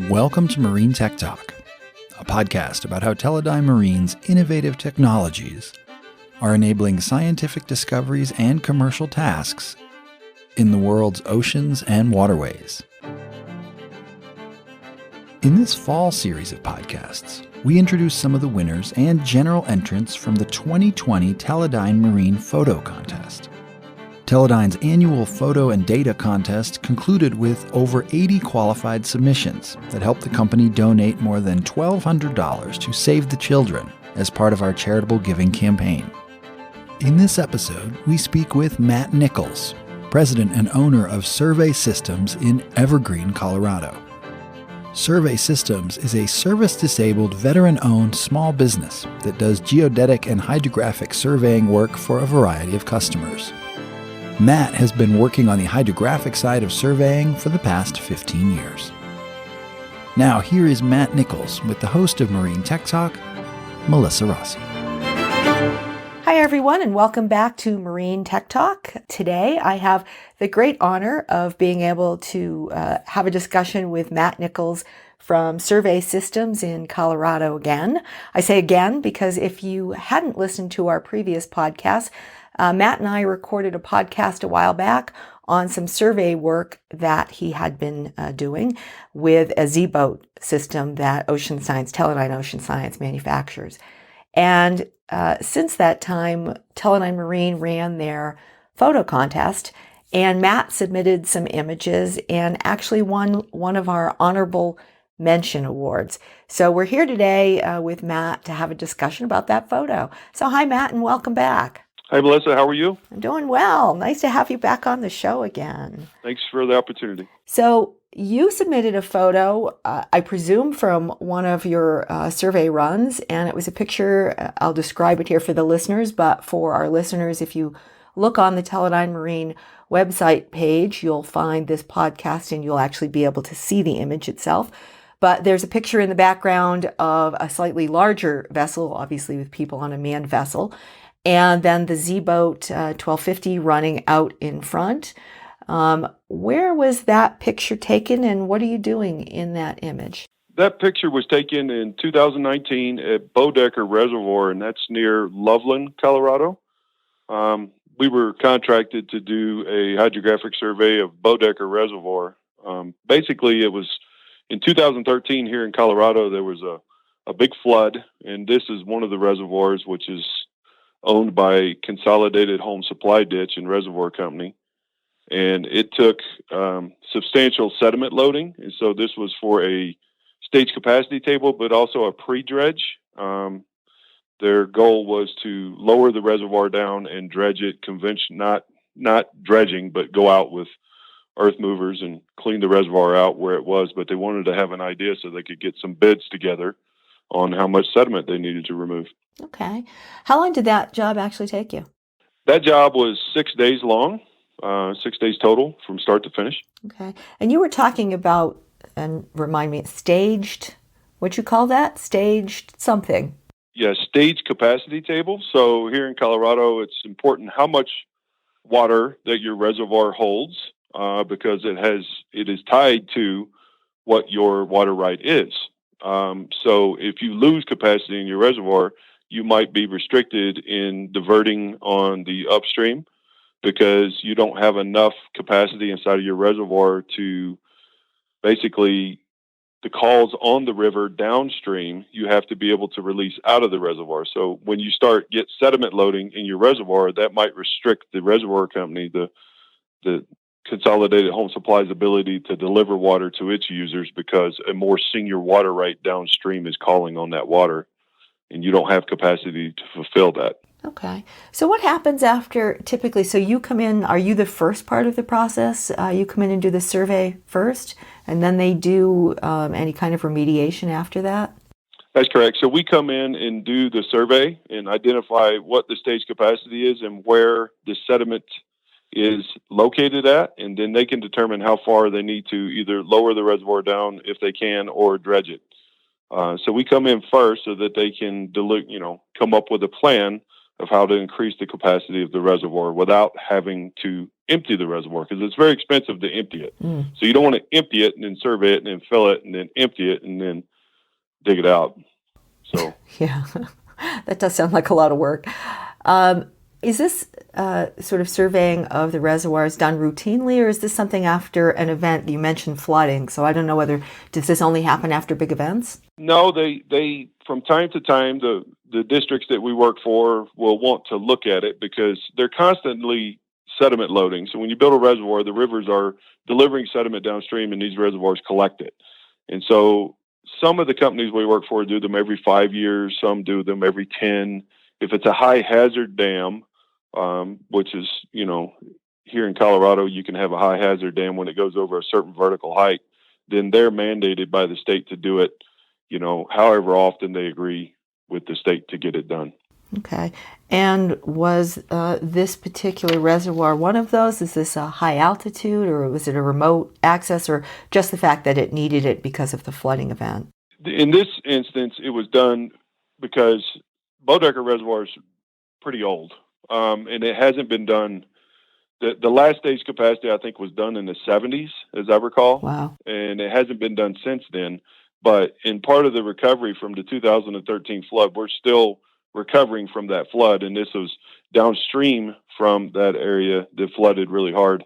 Welcome to Marine Tech Talk, a podcast about how Teledyne Marine's innovative technologies are enabling scientific discoveries and commercial tasks in the world's oceans and waterways. In this fall series of podcasts, we introduce some of the winners and general entrants from the 2020 Teledyne Marine Photo Contest. Teledyne's annual photo and data contest concluded with over 80 qualified submissions that helped the company donate more than $1,200 to Save the Children as part of our charitable giving campaign. In this episode, we speak with Matt Nichols, president and owner of Survey Systems in Evergreen, Colorado. Survey Systems is a service-disabled, veteran-owned small business that does geodetic and hydrographic surveying work for a variety of customers. Matt has been working on the hydrographic side of surveying for the past 15 years. Now, here is Matt Nichols with the host of Marine Tech Talk, Melissa Rossi. Hi, everyone, and welcome back to Marine Tech Talk. Today, I have the great honor of being able to have a discussion with Matt Nichols from Survey Systems in Colorado again. I say again because if you hadn't listened to our previous podcast, Matt and I recorded a podcast a while back on some survey work that he had been doing with a Z-boat system that Teledyne Ocean Science manufactures. And since that time, Teledyne Marine ran their photo contest, and Matt submitted some images and actually won one of our honorable mention awards. So we're here today with Matt to have a discussion about that photo. So hi, Matt, and welcome back. Hi, Melissa. How are you? I'm doing well. Nice to have you back on the show again. Thanks for the opportunity. So you submitted a photo, I presume, from one of your survey runs, and it was a picture. I'll describe it here for the listeners, but for our listeners, if you look on the Teledyne Marine website page, you'll find this podcast and you'll actually be able to see the image itself. But there's a picture in the background of a slightly larger vessel, obviously with people on a manned vessel, and then the Z-boat 1250 running out in front. Where was that picture taken, and what are you doing in that image? That picture was taken in 2019 at Boedecker Reservoir, and that's near Loveland, Colorado. We were contracted to do a hydrographic survey of Boedecker Reservoir. Basically, it was in 2013 here in Colorado, there was a big flood, and this is one of the reservoirs, which is owned by Consolidated Home Supply Ditch and Reservoir Company. And it took substantial sediment loading. And so this was for a stage capacity table, but also a pre-dredge. Their goal was to lower the reservoir down and dredge it not dredging, but go out with earth movers and clean the reservoir out where it was. But they wanted to have an idea so they could get some bids together on how much sediment they needed to remove. Okay. How long did that job actually take you? That job was 6 days long, 6 days total from start to finish. Okay. And you were talking about, and remind me, staged, what you call that? Staged something. Yeah, stage capacity table. So here in Colorado, it's important how much water that your reservoir holds because it is tied to what your water right is. So if you lose capacity in your reservoir, you might be restricted in diverting on the upstream because you don't have enough capacity inside of your reservoir to basically the calls on the river downstream, you have to be able to release out of the reservoir. So when you get sediment loading in your reservoir, that might restrict the reservoir company, the Consolidated Home Supply's ability to deliver water to its users because a more senior water right downstream is calling on that water, and you don't have capacity to fulfill that. Okay. So what happens after typically? So you come in, are you the first part of the process? You come in and do the survey first, and then they do any kind of remediation after that? That's correct. So we come in and do the survey and identify what the stage capacity is and where the sediment is located at, and then they can determine how far they need to either lower the reservoir down if they can or dredge it. So we come in first so that they can come up with a plan of how to increase the capacity of the reservoir without having to empty the reservoir, because it's very expensive to empty it. So you don't want to empty it and then survey it and then fill it and then empty it and then dig it out. So Yeah, that does sound like a lot of work. Is this sort of surveying of the reservoirs done routinely, or is this something after an event? You mentioned flooding, so I don't know whether, does this only happen after big events? no, they from time to time, the districts that we work for will want to look at it because they're constantly sediment loading. So when you build a reservoir, the rivers are delivering sediment downstream and these reservoirs collect it. And so some of the companies we work for do them every 5 years, some do them every 10. If it's a high hazard dam, which is, here in Colorado, you can have a high hazard dam when it goes over a certain vertical height, then they're mandated by the state to do it, however often they agree with the state to get it done. Okay. And was this particular reservoir one of those? Is this a high altitude, or was it a remote access, or just the fact that it needed it because of the flooding event? In this instance, it was done because Boedecker Reservoir is pretty old, and it hasn't been done. The last stage capacity, I think, was done in the 70s, as I recall. Wow. And it hasn't been done since then. But in part of the recovery from the 2013 flood, we're still recovering from that flood. And this was downstream from that area that flooded really hard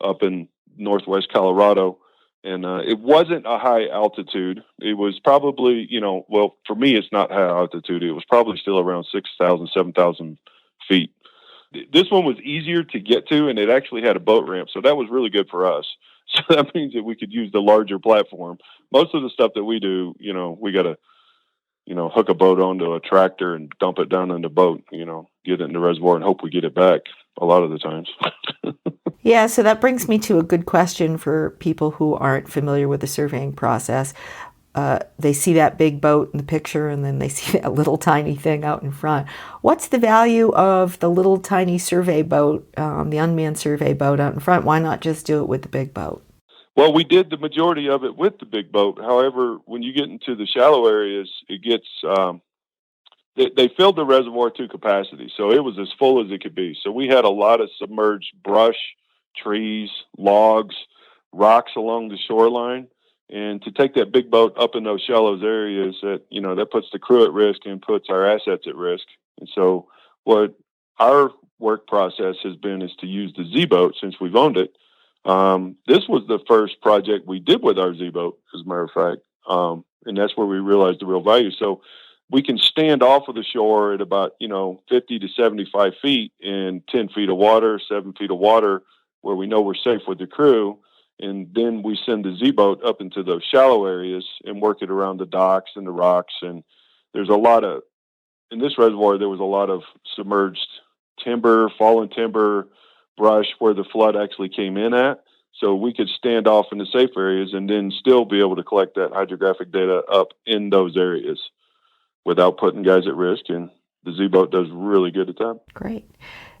up in northwest Colorado. And it wasn't a high altitude. It was probably, well, for me, it's not high altitude. It was probably still around 6,000, 7,000 feet. This one was easier to get to, and it actually had a boat ramp. So that was really good for us. So that means that we could use the larger platform. Most of the stuff that we do, we got to, hook a boat onto a tractor and dump it down in the boat, get it in the reservoir and hope we get it back a lot of the times. Yeah, so that brings me to a good question for people who aren't familiar with the surveying process. They see that big boat in the picture, and then they see that little tiny thing out in front. What's the value of the little tiny survey boat, the unmanned survey boat out in front? Why not just do it with the big boat? Well, we did the majority of it with the big boat. However, when you get into the shallow areas, it gets they filled the reservoir to capacity, so it was as full as it could be. So we had a lot of submerged brush, trees, logs, rocks along the shoreline. And to take that big boat up in those shallow areas, that puts the crew at risk and puts our assets at risk. And so what our work process has been is to use the Z-boat since we've owned it. This was the first project we did with our Z-boat, as a matter of fact. And that's where we realized the real value. So we can stand off of the shore at about, 50 to 75 feet in 10 feet of water, 7 feet of water, where we know we're safe with the crew. And then we send the Z-boat up into those shallow areas and work it around the docks and the rocks. And there's in this reservoir, there was a lot of submerged timber, fallen timber, brush where the flood actually came in at. So we could stand off in the safe areas and then still be able to collect that hydrographic data up in those areas without putting guys at risk. And the Z-boat does really good at that. Great.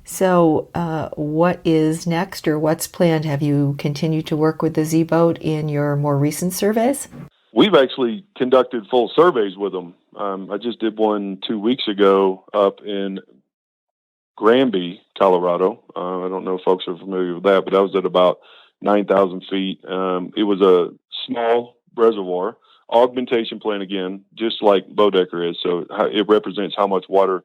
So what is next, or what's planned? Have you continued to work with the Z-boat in your more recent surveys? We've actually conducted full surveys with them. I just did one 2 weeks ago up in Granby, Colorado. I don't know if folks are familiar with that, but that was at about 9,000 feet. It was a small reservoir, augmentation plant again, just like Boedecker is. So it represents how much water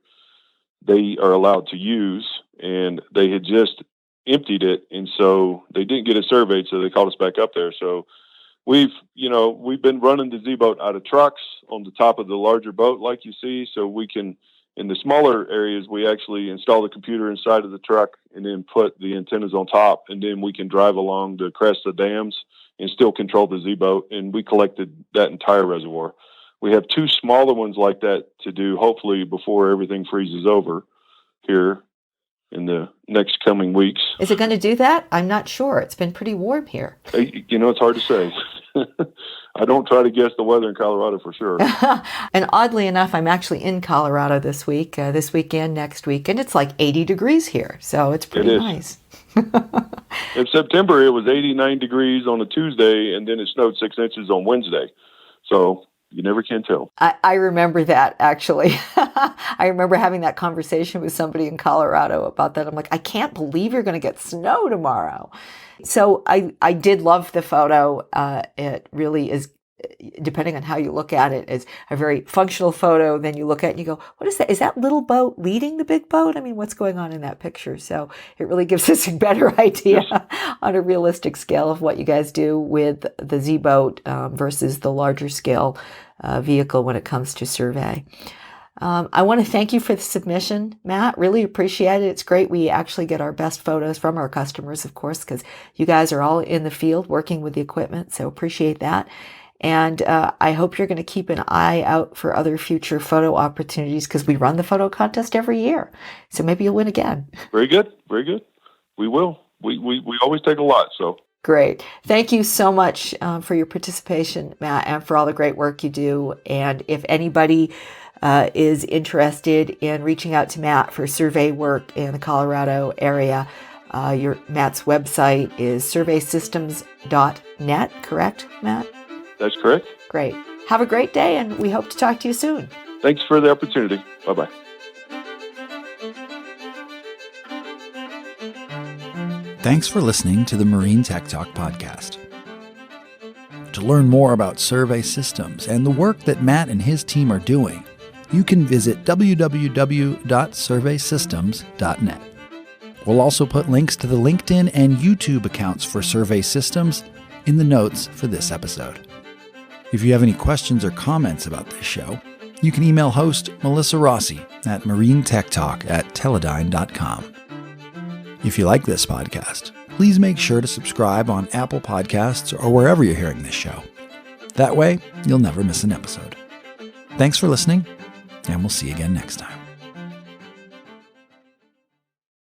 they are allowed to use, and they had just emptied it, and so they didn't get it surveyed, so they called us back up there. So we've been running the Z-boat out of trucks on the top of the larger boat, like you see, so we can, in the smaller areas, we actually install the computer inside of the truck and then put the antennas on top, and then we can drive along the crest of dams and still control the Z-boat, and we collected that entire reservoir. We have two smaller ones like that to do, hopefully, before everything freezes over here in the next coming weeks. Is it going to do that? I'm not sure. It's been pretty warm here. It's hard to say. I don't try to guess the weather in Colorado for sure. And oddly enough, I'm actually in Colorado this weekend, next week, and it's like 80 degrees here. So it's pretty nice. In September, it was 89 degrees on a Tuesday, and then it snowed 6 inches on Wednesday. So, You never can tell. I remember that, actually. I remember having that conversation with somebody in Colorado about that. I'm like, I can't believe you're going to get snow tomorrow. So I did love the photo. It really is, depending on how you look at it, is a very functional photo. Then you look at it and you go, what is that? Is that little boat leading the big boat? I mean, what's going on in that picture? So it really gives us a better idea on a realistic scale of what you guys do with the Z boat versus the larger scale vehicle when it comes to survey. I want to thank you for the submission, Matt. Really appreciate it. It's great. We actually get our best photos from our customers, of course, because you guys are all in the field working with the equipment. So appreciate that. And I hope you're going to keep an eye out for other future photo opportunities, because we run the photo contest every year. So maybe you'll win again. Very good. Very good. We will. We always take a lot. So great. Thank you so much for your participation, Matt, and for all the great work you do. And if anybody is interested in reaching out to Matt for survey work in the Colorado area, Matt's website is surveysystems.net, correct, Matt? That's correct. Great. Have a great day, and we hope to talk to you soon. Thanks for the opportunity. Bye-bye. Thanks for listening to the Marine Tech Talk podcast. To learn more about survey systems and the work that Matt and his team are doing, you can visit www.surveysystems.net. We'll also put links to the LinkedIn and YouTube accounts for Survey Systems in the notes for this episode. If you have any questions or comments about this show, you can email host Melissa Rossi at marinetechtalk@teledyne.com. If you like this podcast, please make sure to subscribe on Apple Podcasts or wherever you're hearing this show. That way, you'll never miss an episode. Thanks for listening, and we'll see you again next time.